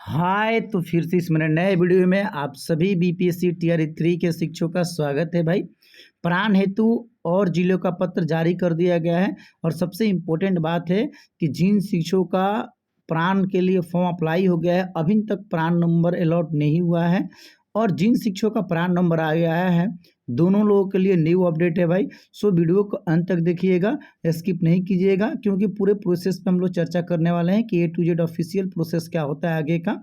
हाय, तो फिर से इस मेरे नए वीडियो में आप सभी बीपीएससी टीयर 3 के शिक्षकों का स्वागत है भाई। प्राण हेतु और जिलों का पत्र जारी कर दिया गया है और सबसे इम्पोर्टेंट बात है कि जिन शिक्षकों का प्राण के लिए फॉर्म अप्लाई हो गया है अभी तक प्राण नंबर अलॉट नहीं हुआ है और जिन शिक्षकों का प्राण नंबर आ गया है दोनों लोगों के लिए न्यू अपडेट है भाई। सो वीडियो को अंत तक देखिएगा, स्किप नहीं कीजिएगा क्योंकि पूरे प्रोसेस पे हम लोग चर्चा करने वाले हैं कि A to Z official process क्या होता है आगे का।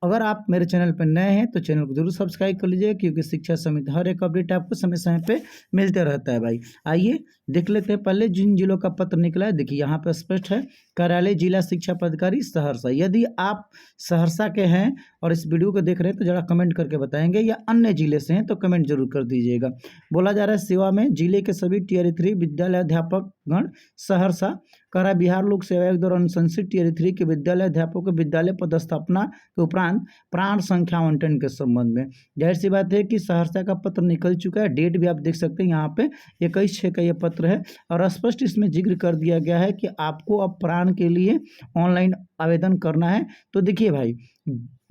अगर आप मेरे चैनल पर नए हैं तो चैनल को जरूर सब्सक्राइब कर लीजिए क्योंकि शिक्षा समिति हर एक अपडेट आपको समय समय पे मिलते रहता है भाई। आइए देख लेते हैं पहले जिन जिलों का पत्र निकला है। देखिए यहाँ पे स्पष्ट है, कार्यालय जिला शिक्षा पदाधिकारी सहरसा। यदि आप सहरसा के हैं और इस वीडियो को देख रहे हैं तो जरा कमेंट करके बताएंगे, या अन्य जिले से हैं तो कमेंट जरूर कर दीजिएगा। बोला जा रहा है सेवा में जिले के सभी टीयर 3 विद्यालय अध्यापक गण सहरसा करा बिहार लोक सेवा आयोग द्वारा अनुशंसित टीयर 3 के विद्यालय अध्यापकों के विद्यालय पदस्थापना के उपरांत प्राण संख्या आवंटन के संबंध में। जाहिर सी बात है कि सहरसा का पत्र निकल चुका है, डेट भी आप देख सकते हैं यहाँ पे 21/6 का ये पत्र है और स्पष्ट इसमें जिक्र कर दिया गया है कि आपको अब प्राण के लिए ऑनलाइन आवेदन करना है। तो देखिए भाई,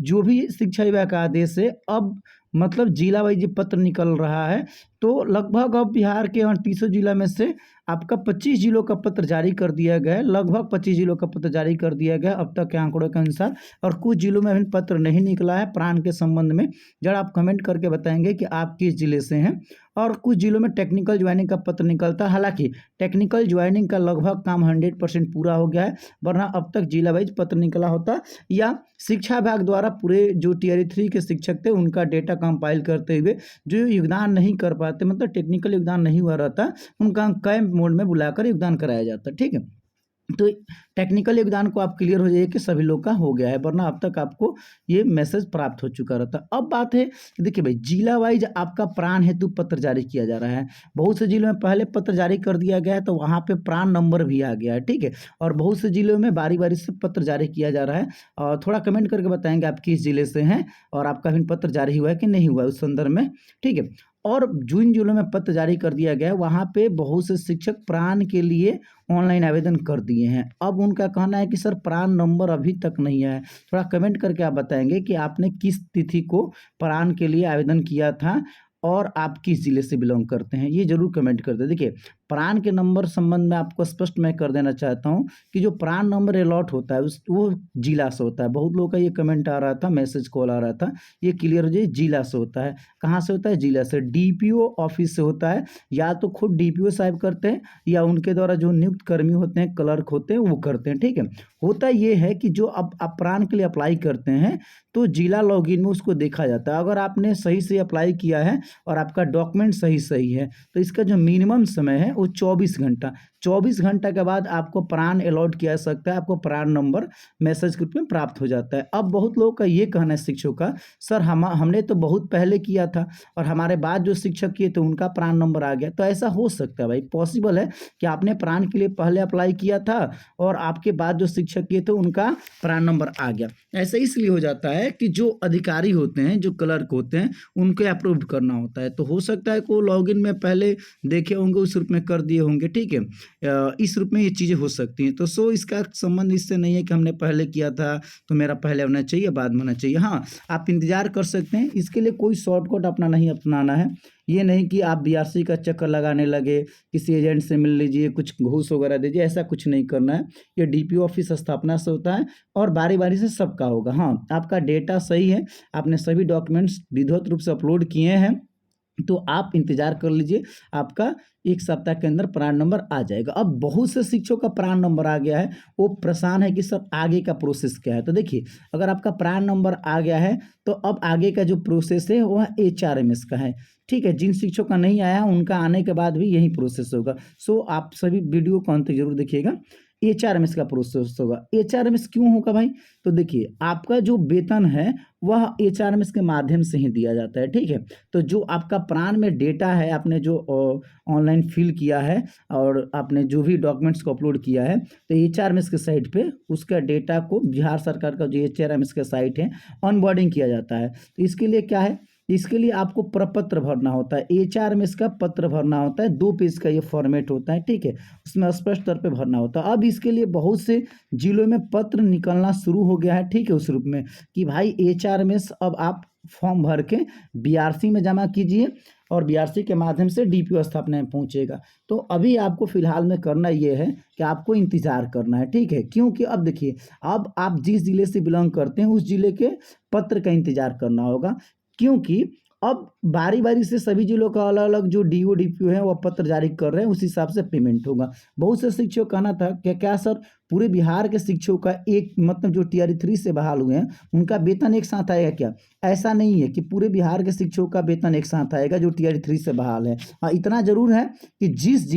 जो भी शिक्षा विभाग का आदेश है अब मतलब जिला वाइज पत्र निकल रहा है, तो लगभग अब बिहार के 38 जिला में से आपका 25 जिलों का पत्र जारी कर दिया गया है। लगभग 25 जिलों का पत्र जारी कर दिया गया अब तक के आंकड़ों के अनुसार, और कुछ जिलों में अभी पत्र नहीं निकला है प्राण के संबंध में। जरा आप कमेंट करके बताएंगे कि आप किस जिले से हैं। और कुछ जिलों में टेक्निकल ज्वाइनिंग का पत्र निकलता है, हालांकि टेक्निकल ज्वाइनिंग का लगभग काम 100% पूरा हो गया है, वरना अब तक जिला वाइज पत्र निकला होता या शिक्षा विभाग द्वारा पूरे जो टीयर 3 के शिक्षक थे उनका डेटा कंपाइल करते हुए जो योगदान नहीं कर पाते, मतलब टेक्निकल योगदान नहीं हुआ रहता, उनका कैंप मोड में बुलाकर योगदान कराया जाता। ठीक है, तो टेक्निकल योगदान को आप क्लियर हो जाइए कि सभी लोग का हो गया है, वरना अब तक आपको ये मैसेज प्राप्त हो चुका रहता। अब बात है, देखिए भाई, जिला वाइज आपका प्राण हेतु पत्र जारी किया जा रहा है। बहुत से जिलों में पहले पत्र जारी कर दिया गया है तो वहाँ पे प्राण नंबर भी आ गया है। ठीक है, और बहुत से जिलों में बारी बारी से पत्र जारी किया जा रहा है। और थोड़ा कमेंट करके बताएंगे आप किस जिले से हैं और आपका भी पत्र जारी हुआ है कि नहीं हुआ है उस संदर्भ में। ठीक है, और जिन जिलों में पत्र जारी कर दिया गया है वहाँ पे बहुत से शिक्षक प्राण के लिए ऑनलाइन आवेदन कर दिए हैं। अब उनका कहना है कि सर प्राण नंबर अभी तक नहीं है। थोड़ा कमेंट करके आप बताएंगे कि आपने किस तिथि को प्राण के लिए आवेदन किया था और आप किस जिले से बिलोंग करते हैं, ये जरूर कमेंट कर दें। देखिए, प्राण के नंबर संबंध में आपको स्पष्ट मैं कर देना चाहता हूं कि जो प्राण नंबर अलॉट होता है वो जिला से होता है। बहुत लोगों का ये कमेंट आ रहा था, मैसेज कॉल आ रहा था, ये क्लियर हो जाए, जिला से होता है। कहाँ से होता है? जिला से। डीपीओ ऑफिस से होता है, या तो खुद डीपीओ साहब करते हैं या उनके द्वारा जो नियुक्त कर्मी होते हैं, क्लर्क होते हैं, वो करते हैं। ठीक है, होता ये है कि जो अब आप प्राण के लिए अप्लाई करते हैं तो जिला लॉगिन में उसको देखा जाता है। अगर आपने सही से अप्लाई किया है और आपका डॉक्यूमेंट सही है तो इसका जो मिनिमम समय है वो 24 घंटा। 24 घंटा के बाद आपको प्राण अलॉट किया जा सकता है, आपको प्राण नंबर मैसेज के रूप में प्राप्त हो जाता है। अब बहुत लोगों का ये कहना है शिक्षकों का, सर हमने तो बहुत पहले किया था और हमारे बाद जो शिक्षक किए थे उनका प्राण नंबर आ गया। तो ऐसा हो सकता है भाई, पॉसिबल है कि आपने प्राण के लिए पहले अप्लाई किया था और आपके बाद जो शिक्षक किए थे उनका प्राण नंबर आ गया। ऐसा इसलिए हो जाता है कि जो अधिकारी होते हैं, जो क्लर्क होते हैं, उनको अप्रूव करना होता है। तो हो सकता है कि वो लॉगिन में पहले देखे होंगे, उस रूप में कर दिए होंगे। ठीक है, इस रूप में ये चीज़ें हो सकती हैं। तो इसका संबंध इससे नहीं है कि हमने पहले किया था तो मेरा पहले होना चाहिए बाद में होना चाहिए। हाँ, आप इंतजार कर सकते हैं, इसके लिए कोई शॉर्टकट अपना नहीं अपनाना है। ये नहीं कि आप बीआरसी का चक्कर लगाने लगे, किसी एजेंट से मिल लीजिए, कुछ घूस वगैरह दीजिए, ऐसा कुछ नहीं करना है। ये डीपीओ ऑफिस स्थापना से होता है और बारी बारी से सबका होगा। हाँ, आपका डेटा सही है, आपने सभी डॉक्यूमेंट्स विधिवत रूप से अपलोड किए हैं तो आप इंतजार कर लीजिए, आपका 1 सप्ताह के अंदर प्राण नंबर आ जाएगा। अब बहुत से शिक्षकों का प्राण नंबर आ गया है, वो परेशान है कि सर आगे का प्रोसेस क्या है। तो देखिए, अगर आपका प्राण नंबर आ गया है तो अब आगे का जो प्रोसेस है वह HRMS का है। ठीक है, जिन शिक्षकों का नहीं आया उनका आने के बाद भी यही प्रोसेस होगा। सो आप सभी वीडियो को अंत तक जरूर देखिएगा। HRMS का प्रोसेस होगा। HRMS क्यों होगा भाई? तो देखिए, आपका जो वेतन है वह HRMS के माध्यम से ही दिया जाता है। ठीक है, तो जो आपका प्राण में डेटा है, आपने जो ऑनलाइन फिल किया है और आपने जो भी डॉक्यूमेंट्स को अपलोड किया है, तो HRMS के साइट पे उसका डेटा को बिहार सरकार का जो HRMS का साइट है ऑनबोर्डिंग किया जाता है। तो इसके लिए क्या है इसके लिए आपको प्रपत्र भरना होता है, एचआरएमएस का पत्र भरना होता है, 2 पेज का ये फॉर्मेट होता है, ठीक है। उसमें स्पष्ट तौर पे भरना होता है। अब इसके लिए बहुत से जिलों में पत्र निकलना शुरू हो गया है, ठीक है, उस रूप में कि भाई एचआरएमएस अब आप फॉर्म भर के बीआरसी में जमा कीजिए और बीआरसी के माध्यम से डीपीओ स्थापना में पहुंचेगा। तो अभी आपको फिलहाल में करना ये है कि आपको इंतजार करना है, ठीक है, क्योंकि अब देखिए, अब आप जिस जिले से बिलोंग करते हैं उस जिले के पत्र का इंतजार करना होगा, क्योंकि अब बारी बारी से सभी जिलों का अलग अलग जो डीओ डीपीओ है वह पत्र जारी कर रहे हैं, उस हिसाब से पेमेंट होगा। बहुत से शिक्षक कहना था कि क्या सर पूरे बिहार के शिक्षकों का एक मतलब जो टीआरई 3 से बहाल हुए हैं उनका वेतन एक साथ आएगा क्या? ऐसा नहीं है कि पूरे बिहार के शिक्षकों का वेतन एक साथ आएगा जो टीआरई 3 से बहाल है। हाँ, इतना जरूर है कि जिस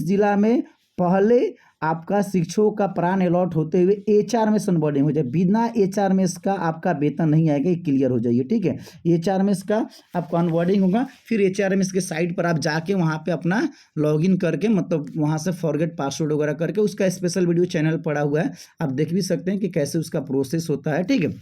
जिला में पहले आपका शिक्षकों का प्राण अलॉट होते हुए एचआरएमएस अनबोर्डिंग हो जाए, बिना एचआरएमएस का आपका वेतन नहीं आएगा, ये क्लियर हो जाइए, ठीक है। एचआरएमएस का आपका अनबोर्डिंग होगा, फिर एचआरएमएस के साइट पर आप जाके वहाँ पे अपना लॉगिन करके मतलब वहाँ से फॉरगेट पासवर्ड वगैरह करके उसका स्पेशल वीडियो चैनल पड़ा हुआ है, आप देख भी सकते हैं कि कैसे उसका प्रोसेस होता है, ठीक है।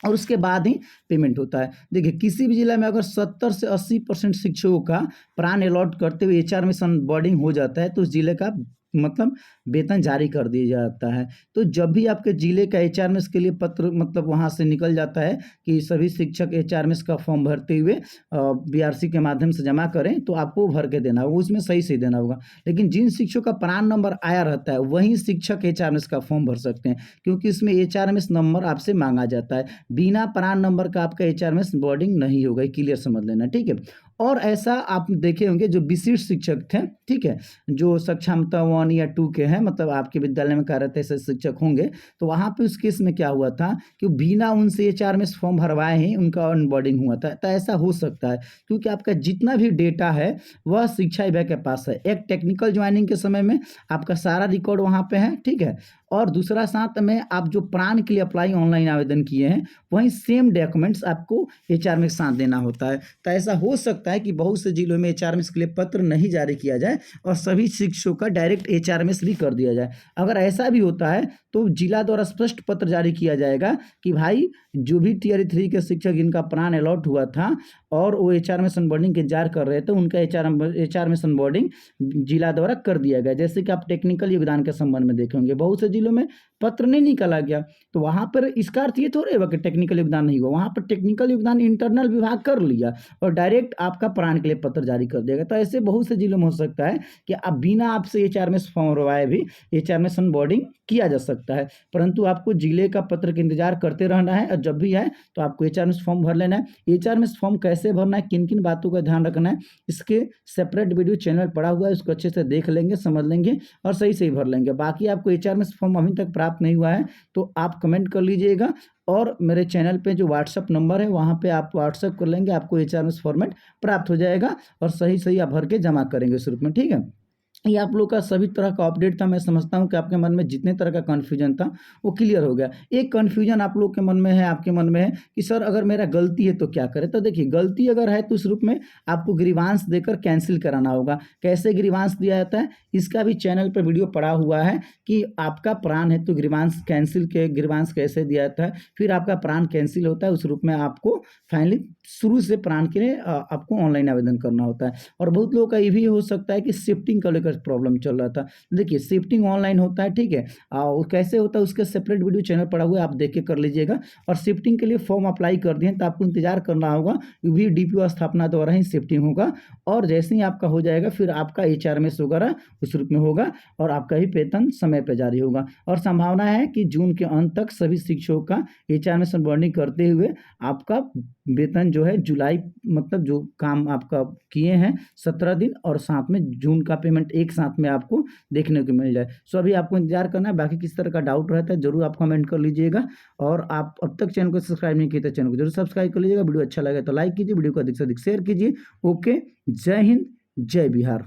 और उसके बाद ही पेमेंट होता है। देखिए, किसी भी जिला में अगर 70 से 80% शिक्षकों का प्राण अलॉट करते हुए एचआरएमएस अनबोर्डिंग हो जाता है तो उस जिले का मतलब वेतन जारी कर दिया जाता है। तो जब भी आपके जिले का एचआरएमएस के लिए पत्र मतलब वहाँ से निकल जाता है कि सभी शिक्षक एचआरएमएस का फॉर्म भरते हुए बीआरसी के माध्यम से जमा करें, तो आपको भर के देना होगा, उसमें सही से देना होगा। लेकिन जिन शिक्षकों का प्राण नंबर आया रहता है वही शिक्षक एचआरएमएस का फॉर्म भर सकते हैं, क्योंकि इसमें एचआरएमएस नंबर आपसे मांगा जाता है। बिना प्राण नंबर का आपका एचआरएमएस बोर्डिंग नहीं होगा, क्लियर समझ लेना, ठीक है। और ऐसा आप देखे होंगे जो विशिष्ट शिक्षक थे, ठीक है, जो सक्षमता 1 या 2 के हैं, मतलब आपके विद्यालय में कार्यरत ऐसे शिक्षक होंगे, तो वहाँ पे उस केस में क्या हुआ था कि बिना उनसे एचआरएमएस फॉर्म भरवाए ही उनका ऑनबोर्डिंग हुआ था। तो ऐसा हो सकता है क्योंकि आपका जितना भी डेटा है वह शिक्षा विभाग के पास है। एक टेक्निकल ज्वाइनिंग के समय में आपका सारा रिकॉर्ड वहाँ पे है, ठीक है, और दूसरा साथ में आप जो प्राण के लिए अप्लाई ऑनलाइन आवेदन किए हैं वहीं सेम डॉक्यूमेंट्स आपको एचआरएमएस के साथ देना होता है। तो ऐसा हो सकता है कि बहुत से जिलों में एचआरएमएस के लिए पत्र नहीं जारी किया जाए और सभी शिक्षकों का डायरेक्ट एचआरएमएस भी कर दिया जाए। अगर ऐसा भी होता है तो जिला द्वारा स्पष्ट पत्र जारी किया जाएगा कि भाई जो भी टीआरई 3 के शिक्षक जिनका प्राण अलॉट हुआ था और वो एचआरएमएस अनबोर्डिंग के इंतजार कर रहे थे, उनका एचआरएमएस अनबोर्डिंग जिला द्वारा कर दिया गया। जैसे कि आप टेक्निकल योगदान के संबंध में देखेंगे बहुत से जिलों में पत्र नहीं निकाला गया, तो वहां पर इसका अर्थ ये थोड़े होगा कि टेक्निकल योगदान नहीं हुआ। वहां पर टेक्निकल योगदान इंटरनल विभाग कर लिया और डायरेक्ट आपका प्राण के लिए पत्र जारी कर देगा। तो ऐसे बहुत से जिलों में हो सकता है कि अब बिना आपसे एचआरएमएस फॉर्म भरवाए भी एचआरएमएस अनबोर्डिंग किया जा सकता है, परंतु आपको जिले का पत्र का इंतजार करते रहना है और जब भी आए तो आपको एचआरएमएस फॉर्म भर लेना है। एचआरएमएस फॉर्म कैसे भरना है, किन किन बातों का ध्यान रखना है, इसके सेपरेट वीडियो चैनल पड़ा हुआ है, उसको अच्छे से देख लेंगे, समझ लेंगे और सही सही भर लेंगे। बाकी आपको एचआरएमएस फॉर्म अभी तक प्राप्त नहीं हुआ है तो आप कमेंट कर लीजिएगा और मेरे चैनल पे जो व्हाट्सअप नंबर है वहाँ पे आप व्हाट्सअप कर लेंगे, आपको एचआरएमएस फॉर्मेट प्राप्त हो जाएगा और सही सही आप भर के जमा करेंगे उस रूप में, ठीक है। ये आप लोग का सभी तरह का अपडेट था। मैं समझता हूँ कि आपके मन में जितने तरह का कन्फ्यूजन था वो क्लियर हो गया। एक कन्फ्यूजन आप लोग के मन में है, आपके मन में है कि सर अगर मेरा गलती है तो क्या करें। तो देखिए, गलती अगर है तो उस रूप में आपको ग्रीवांस देकर कैंसिल कराना होगा। कैसे ग्रीवांस दिया जाता है इसका भी चैनल पर वीडियो पड़ा हुआ है कि आपका प्राण है तो ग्रीवांस कैसे दिया जाता है, फिर आपका प्राण कैंसिल होता है, उस रूप में आपको फाइनली शुरू से प्राण के लिए आपको ऑनलाइन आवेदन करना होता है। और बहुत लोगों का ये भी हो सकता है कि शिफ्टिंग को लेकर प्रॉब्लम चल रहा था। देखिए, शिफ्टिंग ऑनलाइन होता है, ठीक है, और कैसे होता है उसके सेपरेट वीडियो चैनल पड़ा हुआ है, आप देख के कर लीजिएगा। और शिफ्टिंग के लिए फॉर्म अप्लाई कर दिए तो आपको इंतजार करना होगा, भी डीपीओ स्थापना द्वारा ही शिफ्टिंग होगा और जैसे ही आपका हो जाएगा फिर आपका एचआरएमएस वगैरह उस रूप में होगा और आपका ही वेतन समय पर जारी होगा। और संभावना है कि जून के अंत तक सभी शिक्षकों का एचआरएमएस अनबोर्डिंग करते हुए आपका वेतन जो है जुलाई मतलब जो काम आपका किए हैं 17 दिन और साथ में जून का पेमेंट एक साथ में आपको देखने को मिल जाए। सो अभी आपको इंतजार करना है। बाकी किस तरह का डाउट रहता है जरूर आप कमेंट कर लीजिएगा और आप अब तक चैनल को सब्सक्राइब नहीं किए तो चैनल को जरूर सब्सक्राइब कर लीजिएगा। वीडियो अच्छा लगे तो लाइक कीजिए, वीडियो को अधिक से अधिक शेयर कीजिए। ओके, जय हिंद, जय बिहार।